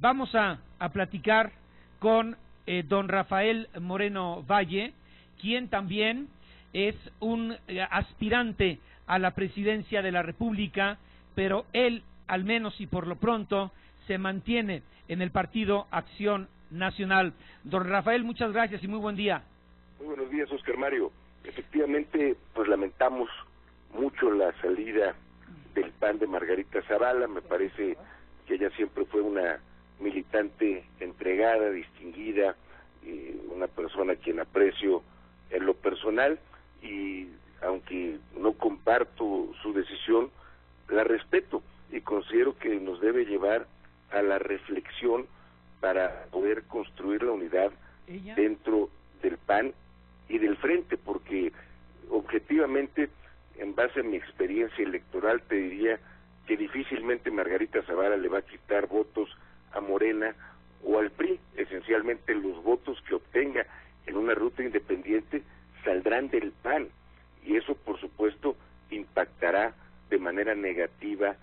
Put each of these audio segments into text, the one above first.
Vamos a platicar con don Rafael Moreno Valle, quien también es un aspirante a la presidencia de la República, pero él, al menos y por lo pronto, se mantiene en el Partido Acción Nacional. Don Rafael, muchas gracias y muy buen día. Muy buenos días, Oscar Mario. Efectivamente, pues lamentamos mucho la salida del PAN de Margarita Zavala. Me parece que ella siempre fue una militante entregada, distinguida, una persona a quien aprecio en lo personal, y aunque no comparto su decisión, la respeto y considero que nos debe llevar a la reflexión para poder construir la unidad dentro del PAN y del Frente, porque objetivamente, en base a mi experiencia electoral, te diría que difícilmente Margarita Zavala le va a quitar votos a Morena o al PRI. Esencialmente los votos que obtenga en una ruta independiente saldrán del PAN, y eso por supuesto impactará de manera negativa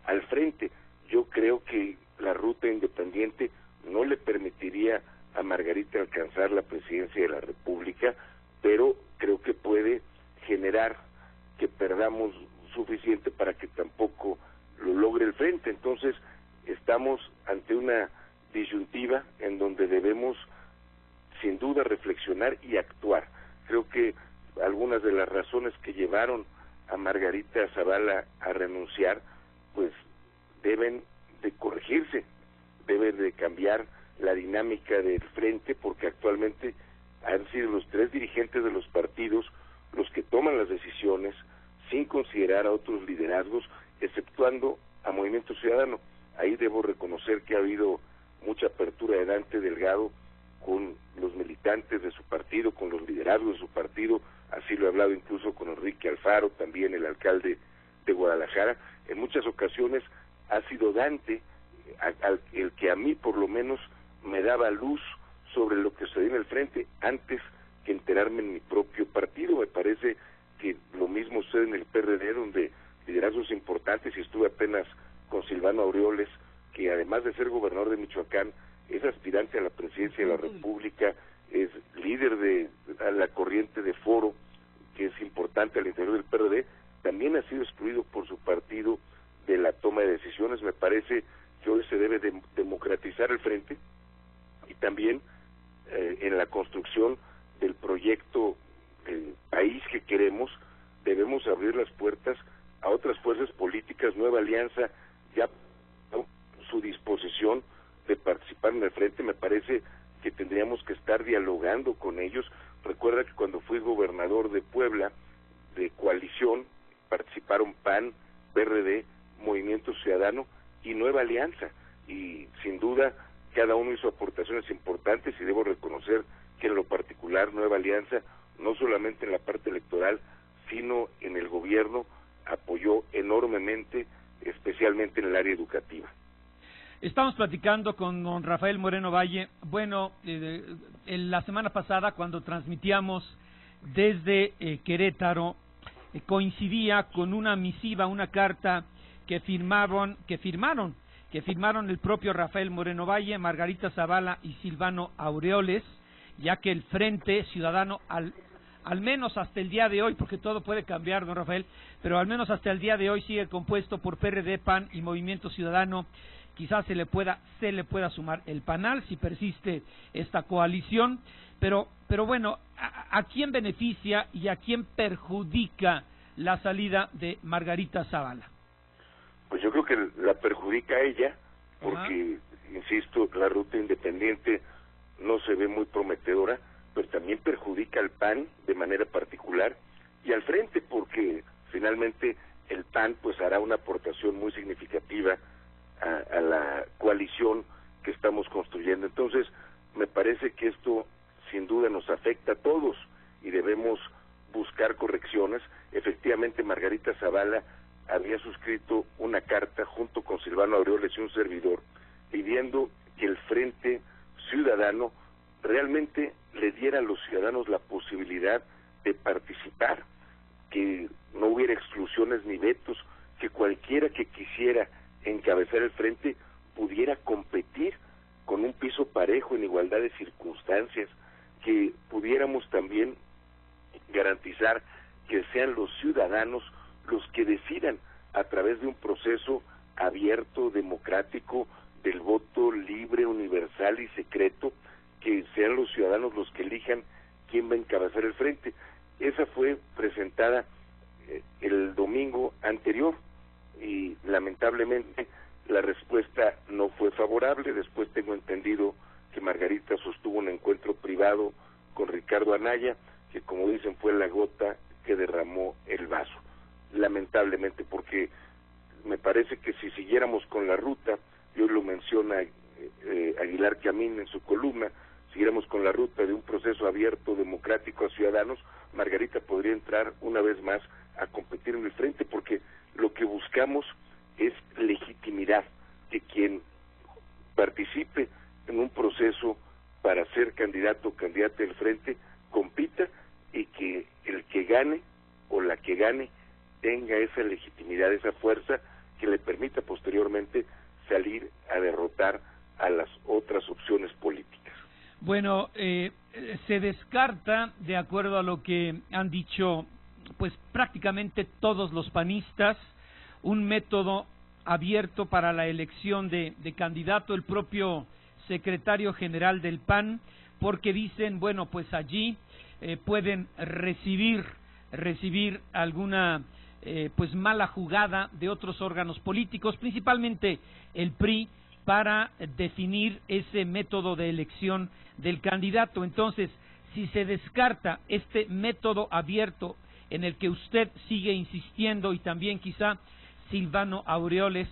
al Frente. Yo creo que la ruta independiente no le permitiría a Margarita alcanzar la presidencia de la República, pero creo que puede generar que perdamos suficiente para que tampoco lo logre el Frente. Entonces estamos ante una disyuntiva en donde debemos sin duda reflexionar y actuar. Creo que algunas de las razones que llevaron a Margarita Zavala a renunciar pues deben de corregirse, deben de cambiar la dinámica del Frente, porque actualmente han sido los tres dirigentes de los partidos los que toman las decisiones sin considerar a otros liderazgos, exceptuando a Movimiento Ciudadano. Ahí debo reconocer que ha habido mucha apertura de Dante Delgado con los militantes de su partido, con los liderazgos de su partido. Así lo he hablado incluso con Enrique Alfaro, también el alcalde de Guadalajara. En muchas ocasiones ha sido Dante el que a mí por lo menos me daba luz sobre lo que sucedía en el Frente antes que enterarme en mi propio partido. Me parece que lo mismo sucede en el PRD, donde liderazgos importantes, y estuve apenas con Silvano Aureoles, que además de ser gobernador de Michoacán, es aspirante a la presidencia de la República, es líder de la corriente de Foro, que es importante al interior del PRD, también ha sido excluido por su partido de la toma de decisiones. Me parece que hoy se debe democratizar el Frente, y también en la construcción del proyecto país que queremos, debemos abrir las puertas a otras fuerzas políticas. Nueva Alianza ya su disposición de participar en el Frente. Me parece que tendríamos que estar dialogando con ellos. Recuerda que cuando fui gobernador de Puebla, de coalición, participaron PAN, PRD, Movimiento Ciudadano y Nueva Alianza, y sin duda cada uno hizo aportaciones importantes, y debo reconocer que en lo particular Nueva Alianza, no solamente en la parte electoral, sino en el gobierno, apoyó enormemente, especialmente en el área educativa. Estamos platicando con don Rafael Moreno Valle. Bueno, la semana pasada, cuando transmitíamos desde Querétaro, coincidía con una misiva, una carta que firmaron el propio Rafael Moreno Valle, Margarita Zavala y Silvano Aureoles, ya que el Frente Ciudadano, al menos hasta el día de hoy, porque todo puede cambiar, don Rafael, pero al menos hasta el día de hoy sigue compuesto por PRD, PAN y Movimiento Ciudadano. Quizás se le pueda sumar el PANAL si persiste esta coalición, pero bueno, ¿a quién beneficia y a quién perjudica la salida de Margarita Zavala? Pues yo creo que la perjudica a ella, porque, insisto, la ruta independiente no se ve muy prometedora, pero también perjudica al PAN de manera particular y al Frente, porque finalmente el PAN pues hará una aportación muy significativa a la coalición que estamos construyendo. Entonces, me parece que esto sin duda nos afecta a todos y debemos buscar correcciones. Efectivamente, Margarita Zavala había suscrito una carta junto con Silvano Aureoles y un servidor pidiendo que el Frente Ciudadano realmente le diera a los ciudadanos la posibilidad de participar, que no hubiera exclusiones ni vetos, que cualquiera que quisiera encabezar el Frente pudiera competir con un piso parejo en igualdad de circunstancias, que pudiéramos también garantizar que sean los ciudadanos los que decidan a través de un proceso abierto, democrático, del voto libre, universal y secreto, que sean los ciudadanos los que elijan quién va a encabezar el frente. Esa fue presentada el domingo anterior y lamentablemente la respuesta no fue favorable. Después tengo entendido que Margarita sostuvo un encuentro privado con Ricardo Anaya, que como dicen fue la gota que derramó el vaso. Lamentablemente, porque me parece que si siguiéramos con la ruta, y hoy lo menciona Aguilar Camín en su columna, siguiéramos con la ruta de un proceso abierto, democrático a ciudadanos, Margarita podría entrar una vez más a competir en el frente, porque lo que buscamos es legitimidad, que quien participe en un proceso para ser candidato o candidata del frente compita, y que el que gane o la que gane tenga esa legitimidad, esa fuerza que le permita posteriormente salir a derrotar a las otras opciones políticas. Bueno, se descarta, de acuerdo a lo que han dicho pues prácticamente todos los panistas, un método abierto para la elección de candidato. El propio secretario general del PAN, porque dicen, bueno, pues allí pueden recibir alguna pues mala jugada de otros órganos políticos, principalmente el PRI, para definir ese método de elección del candidato. Entonces, si se descarta este método abierto en el que usted sigue insistiendo, y también quizá Silvano Aureoles,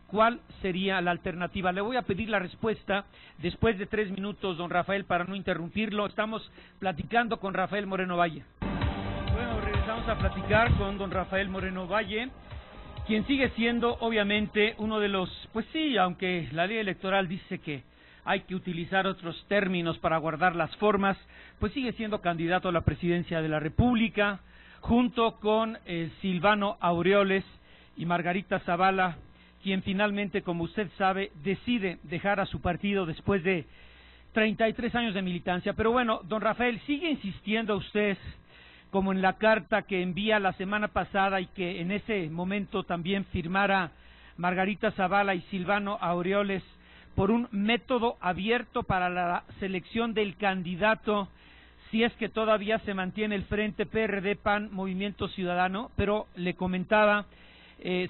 ¿cuál sería la alternativa? Le voy a pedir la respuesta después de 3 minutos, don Rafael, para no interrumpirlo. Estamos platicando con Rafael Moreno Valle. Bueno, regresamos a platicar con don Rafael Moreno Valle, quien sigue siendo obviamente uno de los, pues sí, aunque la ley electoral dice que hay que utilizar otros términos para guardar las formas, pues sigue siendo candidato a la presidencia de la República, junto con Silvano Aureoles y Margarita Zavala, quien finalmente, como usted sabe, decide dejar a su partido después de 33 años de militancia. Pero bueno, don Rafael, sigue insistiendo usted, como en la carta que envía la semana pasada y que en ese momento también firmara Margarita Zavala y Silvano Aureoles, por un método abierto para la selección del candidato, si es que todavía se mantiene el Frente PRD, PAN, Movimiento Ciudadano. Pero le comentaba,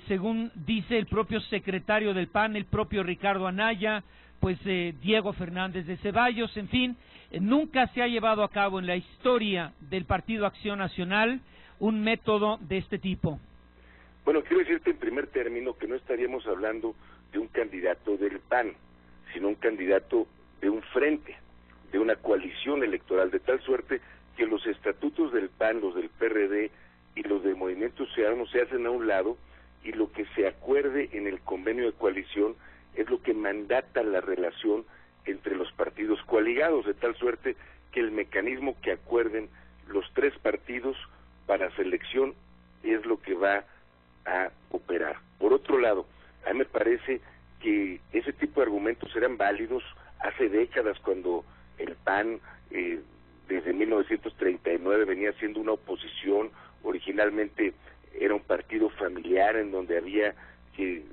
según dice el propio secretario del PAN, el propio Ricardo Anaya, pues Diego Fernández de Ceballos, en fin, nunca se ha llevado a cabo en la historia del Partido Acción Nacional un método de este tipo. Bueno, quiero decirte en primer término que no estaríamos hablando de un candidato del PAN, sino un candidato de un frente, de una coalición electoral, de tal suerte que los estatutos del PAN, los del PRD y los del Movimiento Ciudadano se hacen a un lado, y lo que se acuerde en el convenio de coalición es lo que mandata la relación entre los partidos coaligados, de tal suerte que el mecanismo que acuerden los 3 partidos para selección es lo que va a operar. Por otro lado, a mí me parece que ese tipo de argumentos eran válidos hace décadas, cuando el PAN desde 1939 venía siendo una oposición. Originalmente era un partido familiar en donde había que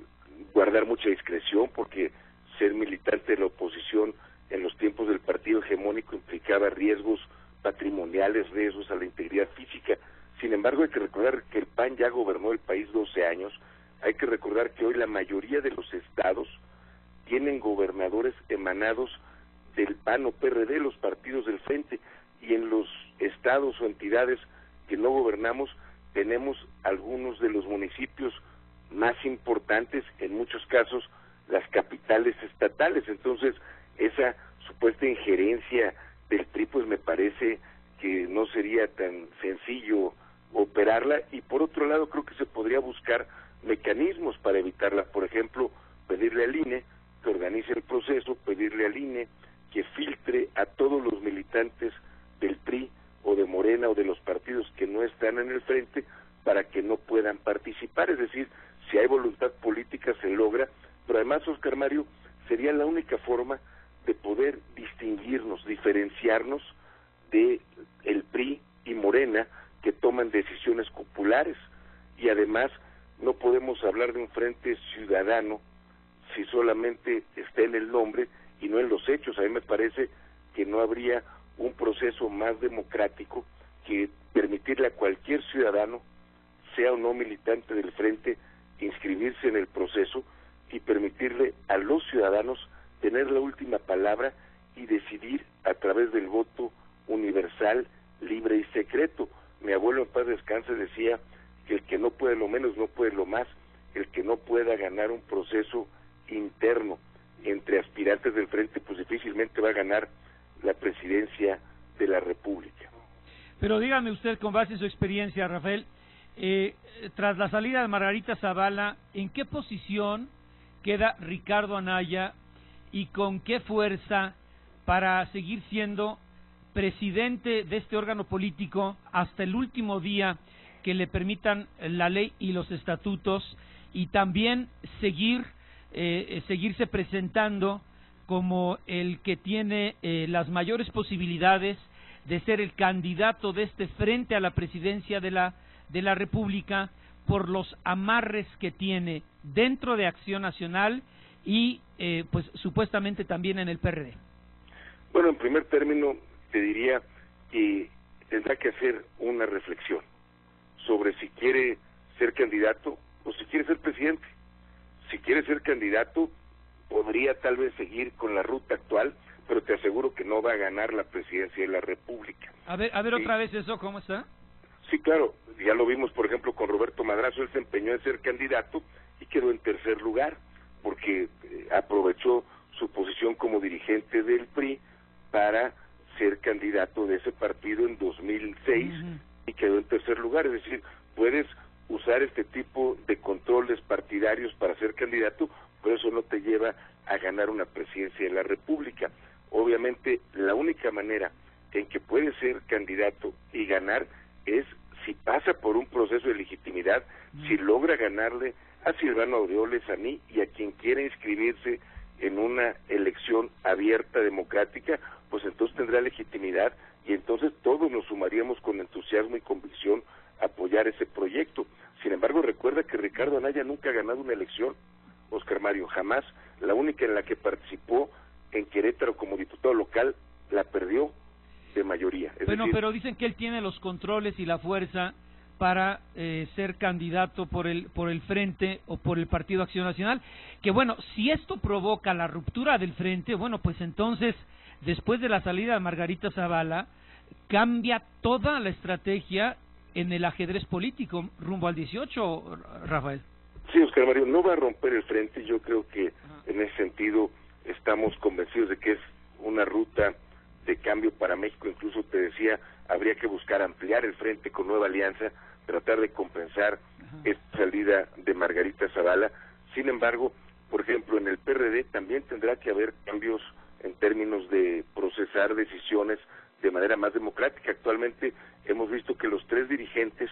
guardar mucha discreción, porque ser militante de la oposición en los tiempos del partido hegemónico implicaba riesgos patrimoniales, riesgos a la integridad física. Sin embargo, hay que recordar que el PAN ya gobernó el país 12 años, hay que recordar que hoy la mayoría de los estados tienen gobernadores emanados del PAN o PRD, los partidos del frente, y en los estados o entidades que no gobernamos tenemos algunos de los municipios más importantes, en muchos casos las capitales estatales. Entonces, esa supuesta injerencia del PRI, pues me parece que no sería tan sencillo operarla, y por otro lado creo que se podría buscar mecanismos para evitarla. Por ejemplo, pedirle al INE que organice el proceso, pedirle al INE que filtre a todos los militantes del PRI o de Morena o de los partidos que no están en el frente, para que no puedan participar. Es decir, si hay voluntad política se logra, pero además, Oscar Mario, sería la única forma de poder distinguirnos, diferenciarnos de el PRI y Morena, que toman decisiones populares. Y además no podemos hablar de un frente ciudadano si solamente está en el nombre y no en los hechos. A mí me parece que no habría un proceso más democrático que permitirle a cualquier ciudadano, sea o no militante del frente, inscribirse en el proceso y permitirle a los ciudadanos tener la última palabra y decidir a través del voto universal, libre y secreto. Mi abuelo en paz descanse decía que el que no puede lo menos no puede lo más, el que no pueda ganar un proceso interno entre aspirantes del frente pues difícilmente va a ganar la presidencia de la República. Pero dígame usted, con base en su experiencia, Rafael, tras la salida de Margarita Zavala, ¿en qué posición queda Ricardo Anaya y con qué fuerza para seguir siendo presidente de este órgano político hasta el último día que le permitan la ley y los estatutos, y también seguirse presentando como el que tiene las mayores posibilidades de ser el candidato de este frente a la presidencia de la República por los amarres que tiene dentro de Acción Nacional y pues supuestamente también en el PRD? Bueno, en primer término te diría que tendrá que hacer una reflexión sobre si quiere ser candidato o si quiere ser presidente. Si quiere ser candidato, podría tal vez seguir con la ruta actual, pero te aseguro que no va a ganar la presidencia de la República. A ver ¿Sí? Otra vez eso, ¿cómo está? Sí, claro, ya lo vimos, por ejemplo, con Roberto Madrazo. Él se empeñó en ser candidato y quedó en tercer lugar, porque aprovechó su posición como dirigente del PRI para ser candidato de ese partido en 2006 y quedó en tercer lugar. Es decir, puedes usar este tipo de controles partidarios para ser candidato, pero eso no te lleva a ganar una presidencia de la República. Obviamente, la única manera en que puede ser candidato y ganar es si pasa por un proceso de legitimidad, si logra ganarle a Silvano Aureoles, a mí y a quien quiera inscribirse en una elección abierta, democrática, pues entonces tendrá legitimidad y entonces todos nos sumaríamos con entusiasmo y convicción a apoyar ese proyecto. Sin embargo, recuerda que Ricardo Anaya nunca ha ganado una elección, Oscar Mario, jamás. La única en la que participó en Querétaro como diputado local la perdió de mayoría. Bueno, pero dicen que él tiene los controles y la fuerza para ser candidato por el Frente o por el Partido Acción Nacional, que bueno, si esto provoca la ruptura del Frente, bueno, pues entonces, después de la salida de Margarita Zavala, cambia toda la estrategia en el ajedrez político rumbo al 18, Rafael. Sí, Oscar Mario, no va a romper el Frente. Yo creo que en ese sentido estamos convencidos de que es una ruta de cambio para México. Incluso te decía, habría que buscar ampliar el Frente con Nueva Alianza, tratar de compensar esta salida de Margarita Zavala. Sin embargo, por ejemplo, en el PRD también tendrá que haber cambios en términos de procesar decisiones de manera más democrática. Actualmente hemos visto que los tres dirigentes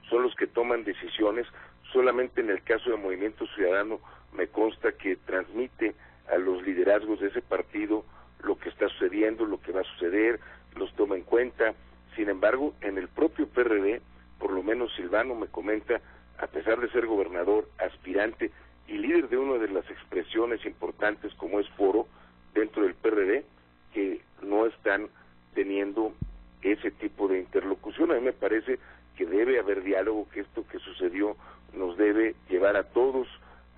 son los que toman decisiones. Solamente en el caso de Movimiento Ciudadano me consta que transmite a los liderazgos de ese partido lo que está sucediendo, lo que va a suceder, los toma en cuenta. Sin embargo, en el propio PRD, por lo menos Silvano me comenta, a pesar de ser gobernador, aspirante y líder de una de las expresiones importantes como es Foro dentro del PRD, que no están teniendo ese tipo de interlocución. A mí me parece que debe haber diálogo, que esto que sucedió nos debe llevar a todos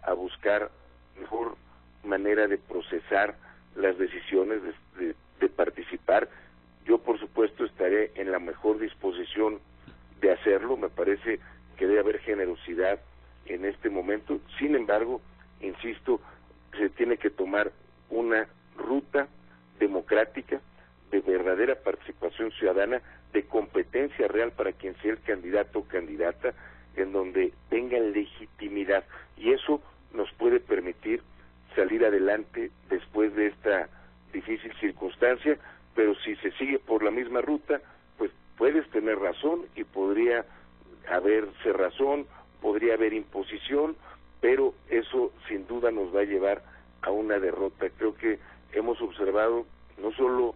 a buscar mejor manera de procesar las decisiones, de participar. Yo, por supuesto, estaré en la mejor disposición de hacerlo. Me parece que debe haber generosidad en este momento. Sin embargo, insisto, se tiene que tomar una ruta democrática, de verdadera participación ciudadana, de competencia real para quien sea el candidato o candidata, en donde tengan legitimidad. Y eso nos puede permitir salir adelante después de esta difícil circunstancia. Pero si se sigue por la misma ruta, pues puedes tener razón y podría haberse razón, podría haber imposición, pero eso sin duda nos va a llevar a una derrota. Creo que hemos observado, no solo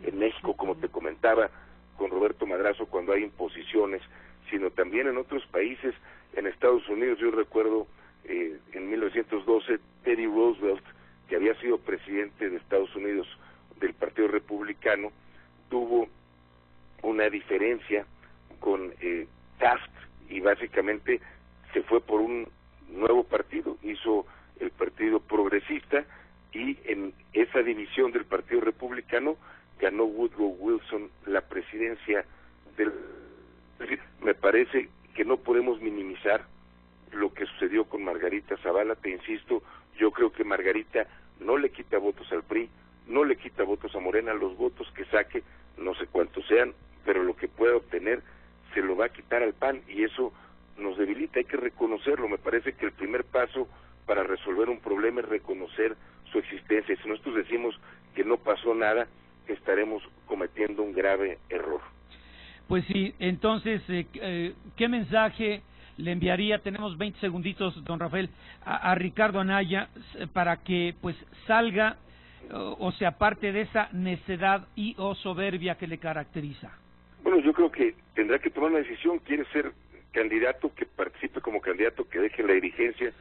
en México, como te comentaba, con Roberto Madrazo, cuando hay imposiciones, sino también en otros países, en Estados Unidos. Yo recuerdo en 1912, Teddy Roosevelt, que había sido presidente de Estados Unidos del Partido Republicano, tuvo una diferencia con Taft y básicamente se fue por un nuevo partido, hizo el Partido Progresista, y en esa división del Partido Republicano ganó Woodrow Wilson la presidencia del... Me parece que no podemos minimizar lo que sucedió con Margarita Zavala. Te insisto, yo creo que Margarita no le quita votos al PRI, no le quita votos a Morena. Los votos que saque, no sé cuántos sean, pero lo que pueda obtener se lo va a quitar al PAN, y eso nos debilita. Hay que reconocerlo. Me parece que el primer paso para resolver un problema es reconocer su existencia. Si nosotros decimos que no pasó nada, estaremos cometiendo un grave error. Pues sí, entonces, ¿qué mensaje le enviaría? Tenemos 20 segunditos, don Rafael, a Ricardo Anaya, para que pues salga o se aparte de esa necedad y o soberbia que le caracteriza. Bueno, yo creo que tendrá que tomar una decisión. Quiere ser candidato, que participe como candidato, que deje la dirigencia.